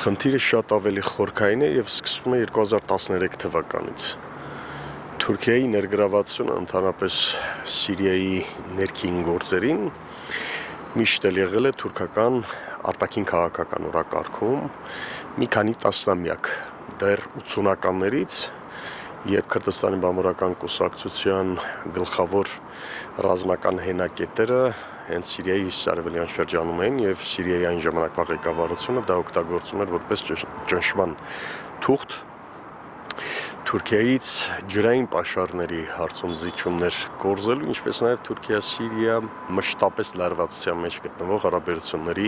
Խնդիրը շատ ավելի խորքային է եւ սկսվում է 2013 թվականից։ Թուրքիայի ներգրավվածությունը ընդհանրապես Սիրիայի ներքին գործերին միշտ էլ եղել է թուրքական արտաքին քաղաքական օրակարգում մի քանի տասնամյակ, դեռ 80-ականներից, երբ Քրդստանի բամորական կուսակցության գլխավոր ռազմական հենակետերը հենց Սիրիայի հյուսիսարևելյան շրջանում էին եւ Սիրիայի այն ժամանակվա ղեկավարությունը դա օգտագործում էր որպես ճնշման թուղթ Թուրքիայից ջրային պաշարների հարցում զիջումներ կորզելու, ինչպես նաև Թուրքիա-Սիրիա մշտապես լարվածության մեջ գտնվող հարաբերությունների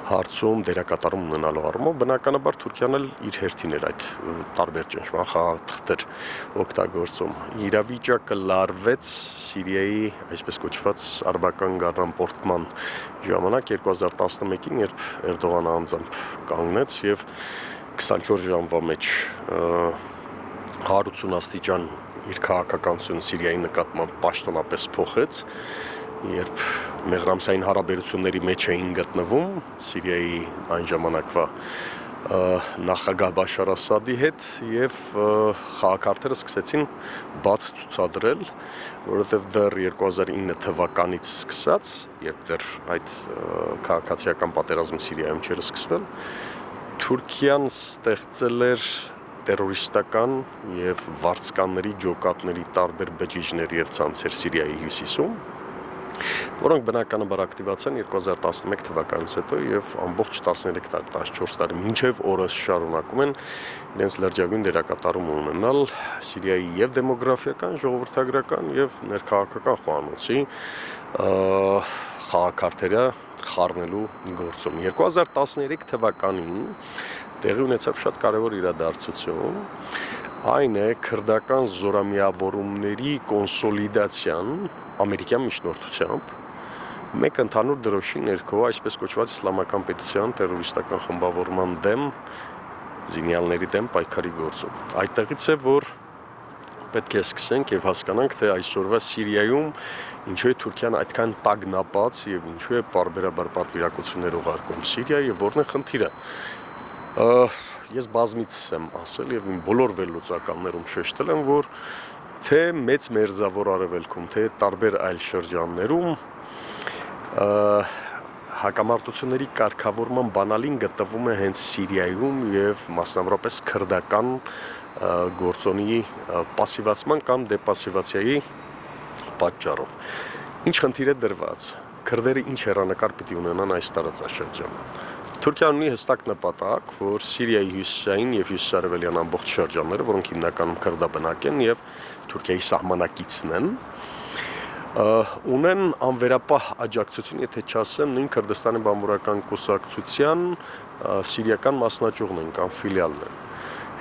հարցում դերակատարում ունենալու առումով բնականաբար Թուրքիան էլ իր հերթին էր այդ տարբեր ճնշման խաղաթղթեր օգտագործում։ Իրավիճակը լարվեց Սիրիայի այսպես կոչված արաբական գարնան ժամանակ 2011-ին, երբ Էրդողանը անձամբ կանգնեց եւ 24 ժամվա մեջ 180 աստիճան իր քաղաքականությունը Սիրիայի նկատմամբ պաշտոնապես փոխեց, երբ մեղրամսային հարաբերությունների մեջ էին գտնվում Սիրիայի այն ժամանակվա նախագահ Բաշար Ասադի հետ եւ խաղաքարտերը սկսեցին բաց ցուցադրել, որովհետեւ դեռ 2009 թվականից սկսած, երբ դեռ այդ քաղաքացիական պատերազմը Սիրիայում չէր սկսվել, Թուրքիան ստեղծել էր տերորիստական եւ վարձկանների ջոկատների տարբեր բջիջներ եւ ցանցեր Սիրիայի հյուսիսում, որոնք բնականաբար ակտիվացան 2011 թվականից հետո եւ ամբողջ 13 տարի, 14 տարի մինչեւ օրս շարունակում են իրենց լրջագույն դերակատարում ունենալ Սիրիայի եւ դեմոգրաֆիական, ժողովրդագրական եւ ներքաղաքական խոհանոցի խաղաքարտերը խառնելու գործում։ 2013 թվականին տեղի ունեցավ շատ կարևոր իրադարձություն, այն է քրդական զորամիավորումների կոնսոլիդացիան ամերիկյան միջնորդությամբ մեկ ընդհանուր դրոշի ներքո այսպես կոչված իսլամական պետության տերորիստական խմբավորման դեմ զինյալների դեմ պայքարի գործում։ Այդտեղից է, որ պետք է սկսենք եւ հասկանանք, թե այսօրվա Սիրիայում ինչու է Թուրքիան այդքան տագնապած եւ ինչու է բարբերաբար պատվիրակություններ ուղարկում Սիրիայի եւ որն է խնդիրը։ Ես բազմից եմ ասել եւ իմ բոլոր վերլուծականներում շեշտել եմ, որ թե մեծ մերձավոր արևելքում, թե տարբեր այլ շրջաններում հակամարտությունների կարգավորման բանալին գտնվում է հենց Սիրիայում եւ մասնավորապես քրդական գործոնի պասիվացման կամ դեպասիվացիայի պատճառով։ Ինչ խնդիր է դրված։ Քրդերը ինչ հեռանկար պիտի ունենան այս տարածաշրջանում։ Թուրքիան ունի հստակ նպատակ, որ Սիրիայի հյուսիսային եւ հյուսիսարևելյան ամբողջ շրջանները, որոնք հիմնականում քրդաբնակ են եւ Թուրքիայի սահմանակիցն են, ունեն անվերապահ աջակցություն, եթե չասեմ, նույն Քրդստանի բամբորական կուսակցության սիրիական մասնաճյուղն են կամ ֆիլիալն են։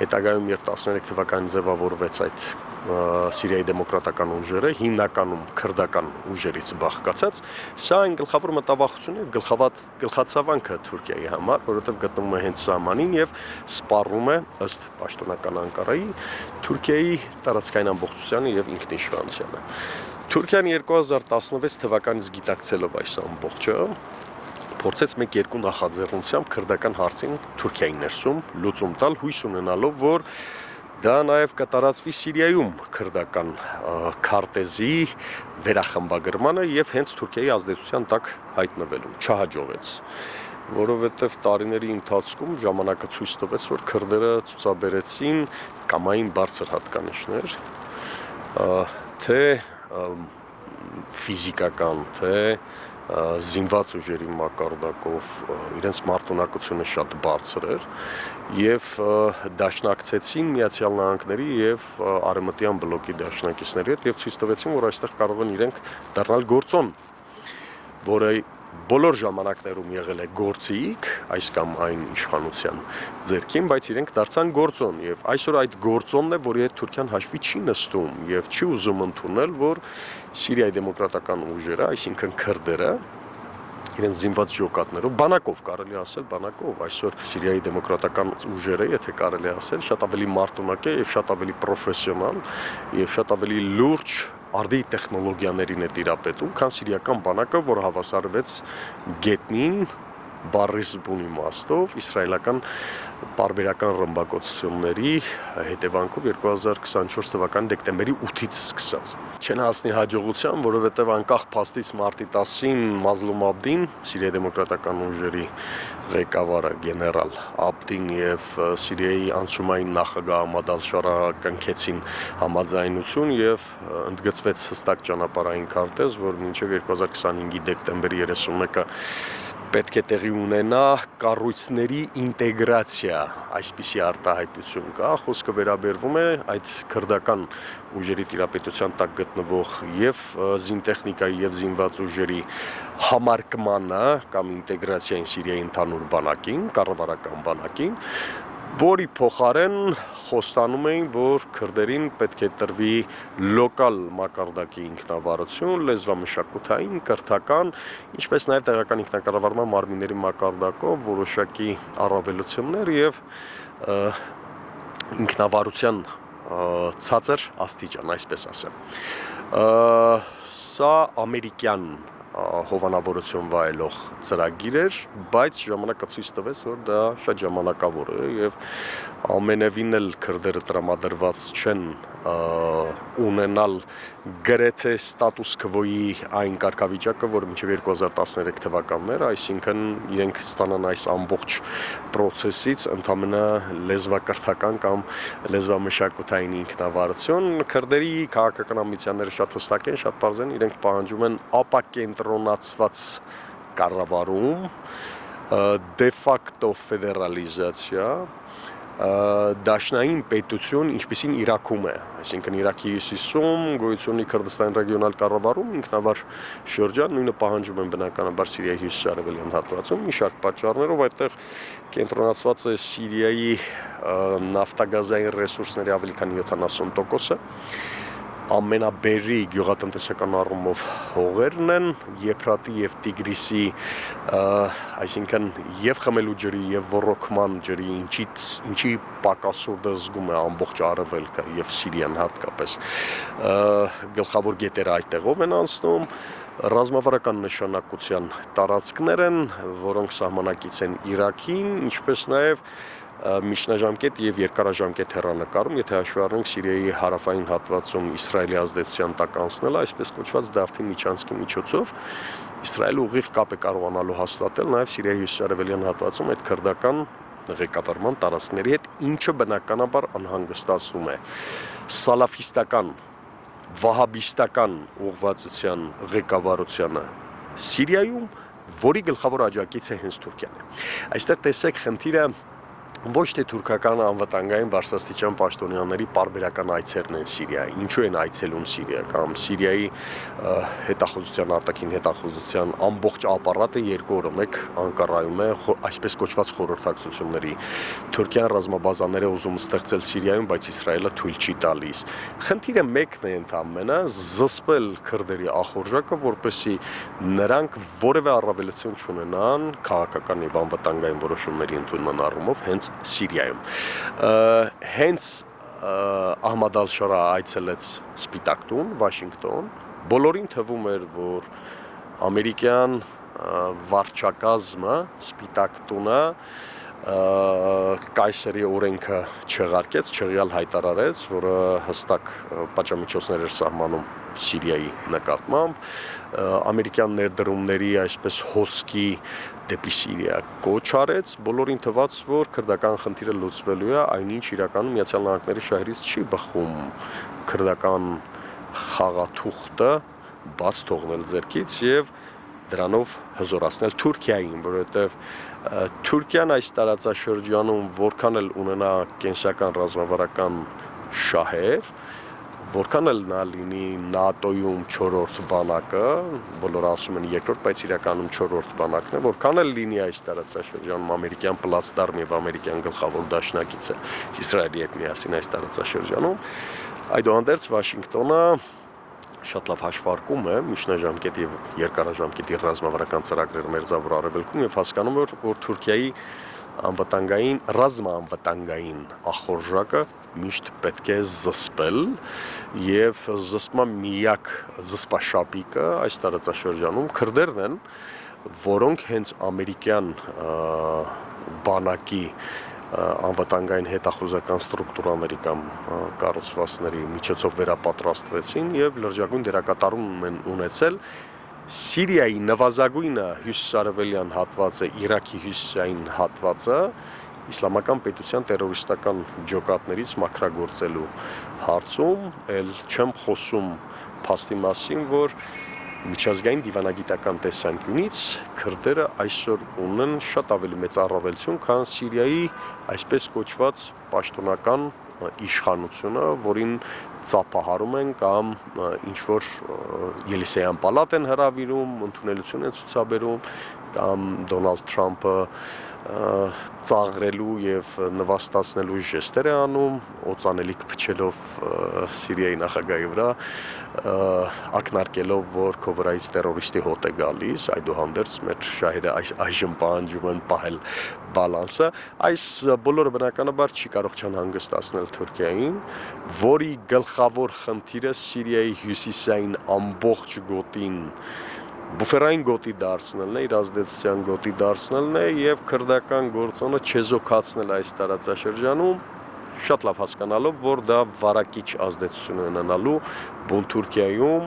Հետագայում երբ 13 թվականին ձևավորվեց այդ Սիրիայի դեմոկրատական ուժերը, հիմնականում քրդական ուժերից բաղկացած, սա այն գլխավոր մտավախությունն է գլխացավանքը Թուրքիայի համար, որովհետև գտնվում է հենց սահմանին եւ սպառում է ըստ պաշտոնական Անկարայի Թուրքիայի տարածքային ամբողջությանը եւ ինքնիշխանությանը։ Թուրքիան 2016 թվականից գիտակցելով այս ամբողջը փորձեց 1-2 նախաձեռնությամբ քրդական հարցին Թուրքիայի ներսում լուծում տալ, հույս ունենալով, որ դա նաև կատարածվի Սիրիայում քրդական քարտեզի վերախմբագրմանը եւ հենց Թուրքիայի ազդեցության տակ հայտնվելու չհաջողեց, որովհետեւ տարիների ընթացքում ժամանակը ցույց տվեց, որ քրդերը ցուցաբերեցին կամային բարձր հատկանիշներ, թե ֆիզիկական, թե զինված ուժերի մակարդակով իրենց մարտունակությունը շատ բարձր էր եւ դաշնակցեցին Միացյալ Նահանգների եւ Արևմտյան բլոկի դաշնակիցների հետ եւ ցույց տվեցին, որ այստեղ կարող են իրենք դառնալ գործոն, որը բոլոր ժամանակներում եղել է գործիք այս կամ այն իշխանության ձեռքին, բայց իրենք դարձան գործոն եւ այսօր այդ գործոնն է, որի հետ Թուրքիան հաշվի չի նստում եւ չի ուզում ընդունել, որ Սիրիայի դեմոկրատական ուժերը, այսինքն քրդերը, իրենց զինված ջոկատներով, բանակով կարելի ասել, բանակով այսօր Սիրիայի դեմոկրատական ուժերը, եթե կարելի ասել, շատ ավելի մարտունակ է եւ շատ ավելի պրոֆեսիոնալ եւ շատ ավելի լուրջ արդի տեխնոլոգիաներին է տիրապետում, քան սիրիական բանակը, որ հավասարվեց գետնին բառիս բուն իմաստով իսրայելական պարբերական ռմբակոծությունների հետևանքով 2024 թվականի դեկտեմբերի 8-ից սկսած։ Չեն հասնի հաջողության, որովհետև անկախ փաստից մարտի 10-ին Մազլում Աբդին, Սիրիայի դեմոկրատական ուժերի ղեկավարը գեներալ Աբդին եւ Սիրիայի անցումային նախագահ Ահմադ ալ-Շարը կնքեցին համաձայնություն եւ ընդգծվեց հստակ ճանապարհային քարտեզ, որ մինչեւ 2025-ի դեկտեմբերի 31-ը պետք է տեղի ունենա կառույցների ինտեգրացիա, այսպիսի արտահայտություն կա, խոսքը վերաբերվում է այդ քրդական ուժերի տիրապետության տակ գտնվող եւ զինտեխնիկայի եւ զինված ուժերի համարկմանը կամ ինտեգրացիային Սիրիայի ընդհանուր բանակին, կառավարական բանակին, որի փոխարեն խոստանում էին, որ քրդերին պետք է տրվի լոկալ մակարդակի ինքնավարություն, լեզվամշակութային, կրթական, ինչպես նաև տեղական ինքնակառավարման մարմինների մակարդակով որոշակի առավելություններ եւ ինքնավարության ցածր աստիճան, այսպես ասեմ։ Սա ամերիկյան հովանավորություն վայելող ծրագիր էր, բայց ժամանակը ցույց տվեց, որ դա շատ ժամանակավոր է եւ ամենևին էլ քրդերը տրամադրված չեն ունենալ գրեթե ստատուս քվոյի այն կարգավիճակը, որ մինչև 2013 թվականներ, այսինքն իրենք ստանան այս ամբողջ process-ից ընդհանրապես լեզվակրթական կամ լեզվամշակութային ինքնավարություն։ Քրդերի քաղաքական ամբիցիաները շատ հստակ են, շատ պարզ են, իրենք պահանջում են ապակենտրոնացված կառավարում, դե ֆակտո ֆեդերալիզացիա, դաշնային պետություն, ինչպիսին Իրաքում է, այսինքն Իրաքի հյուսիսում գոյությունի Քրդստանի ռեգիոնալ կառավարում, ինքնավար շրջան, նույնը պահանջում են բնականաբար Սիրիայի հյուսիսարևելյան հատվածում, մի շարք պատճառներով այդտեղ կենտրոնացված է Սիրիայի նավթագազային ռեսուրսների ավելի քան 70%-ը, ամենաբերի գյուղատնտեսական առումով հողերն են, Եփրատի եւ Տիգրիսի, այսինքն եւ խմելու ջրի եւ ոռոգման ջրի ինչի պակասուրդը զգում է ամբողջ արևելքը եւ Սիրիան հատկապես։ Գլխավոր գետերը այդտեղով են անցնում, ռազմավարական նշանակության տարածքներ են, որոնք սահմանակից են Իրաքին, ինչպես նաեւ միջնաժամկետ եւ երկարաժամկետ հեռանկարում, եթե հաշվի առնենք Սիրիայի հարավային հատվածում Իսրայելի ազդեցության տակ անցնելը, այսպես կոչված Դավթի միջանցքի միջոցով, Իսրայելը ուղիղ կապ է կարողանալու հաստատել նաեւ Սիրիայի հյուսիսարևելյան հատվածում այդ քրդական ղեկավարման տարածքների հետ, ինչը բնականաբար անհանգստացնում է սալաֆիստական, վահաբիստական ուղղվածության ղեկավարությանը Սիրիայում, որի գլխավոր աջակից է հենց Թուրքիան։ Այստեղ տեսեք խնդիրը ոչ թե թուրքական անվտանգային բարձրաստիճան պաշտոնյաների պարբերական այցերն են Սիրիա, ինչու են այցելում Սիրիա կամ Սիրիայի հետախուզության արտաքին հետախուզության ամբողջ ապարատը երկու օրը մեկ Անկարայում է այսպես կոչված խորհրդակցությունների։ Թուրքիան ռազմաբազաներ է ուզում ստեղծել Սիրիայում, բայց Իսրայելը թույլ չի տալիս։ Խնդիրը մեկն է ընդհանրապես զսպել քրդերի ախորժակը, որպեսզի նրանք որևէ առավելություն չունենան քաղաքական եւ անվտանգային որոշումների ընդունման առումով հենց Սիրիայում։ Հենց Ահմադ ալ-Շարը այցելեց Սպիտակ տուն, Վաշինգտոն, բոլորին թվում էր, որ ամերիկյան վարչակազմը Սպիտակ տունը կայսերի օրենքը չեղարկեց, չեղյալ հայտարարեց, որը հստակ պատժամիջոցներ էր սահմանում Սիրիայի նկատմամբ, ամերիկյան ներդրումների այսպես հոսքի դեպի Սիրիա կոչ արեց, բոլորին թվաց, որ քրդական խնդիրը լուծվելու է, այնինչ իրականում Միացյալ Նահանգների շահերից չի բխում քրդական խաղաթուղթը բաց թողնել ձեռքից եւ դրանով հզորացնել Թուրքիային, որովհետև Թուրքիան այս տարածաշրջանում որքան էլ ունենա կենսական ռազմավարական շահեր, որքան էլ նա լինի ՆԱՏՕ-ում 4-րդ բանակը, բոլորը ասում են երկրորդ, բայց իրականում 4-րդ բանակն է, որքան էլ լինի այս տարածաշրջանում ամերիկյան պլացդարմ եւ ամերիկյան գլխավոր դաշնակիցը Իսրայելի հետ միասին այս տարածաշրջանում, այդուհանդերձ Վաշինգտոնը շատ լավ հաշվարկում է միջնաժամկետ եւ երկարաժամկետի ռազմավարական ծրագրեր մերձավոր արևելքում եւ հասկանում է, որ Թուրքիայի անվտանգային, ռազմաանվտանգային ախորժակը միշտ պետք է զսպել եւ զսպման միակ զսպաշապիկը այս տարածաշրջանում քրդերն են, որոնք հենց ամերիկյան բանակի անվտանգային հետախուզական ստրուկտուրաների կամ կառուցվածքների միջոցով վերապատրաստվեցին եւ լրջագույն դերակատարում են ունեցել Սիրիայի նվազագույնը հյուսիսարևելյան հատվածը, Իրաքի հյուսիսային հատվածը իսլամական պետության տերորիստական ջոկատներից մաքրագործելու հարցում, ել չեմ խոսում փաստի մասին, որ միջազգային դիվանագիտական տեսանկյունից քրդերը այսօր ունեն շատ ավելի մեծ առավելություն, քան Սիրիայի այսպես կոչված պաշտոնական իշխանությունը, որին ծափահարում են կամ ինչ-որ Ելիսեյան պալատ են հրավիրում, ընդունելություն են ցուցաբերում, կամ Դոնալդ Թրամփը ծաղրելու եւ նվաստացնելու ժեստեր է անում, օծանելիք փչելով Սիրիայի նախագահի վրա, ակնարկելով, որ քո վրայից տերորիստի հոտ է գալիս, այդուհանդերձ մեր շահերը այժմ պահանջում են պահել բալանսը, այս բոլորը բնականաբար չի կարող չանհանգստացնել Թուրքիային, որի գլխավոր խնդիրը Սիրիայի հյուսիսային ամբողջ գոտին բուֆերային գոտի դարձնելն է, իր ազդեցության գոտի դարձնելն է եւ քրդական գործոնը չեզոքացնել այս տարածաշրջանում, շատ լավ հասկանալով, որ դա վարակիչ ազդեցություն ունենալու բուն Թուրքիայում,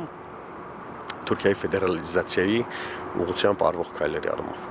Թուրքիայի ֆեդերալիզացիայի ուղղությամբ արվող քայլերի առումով։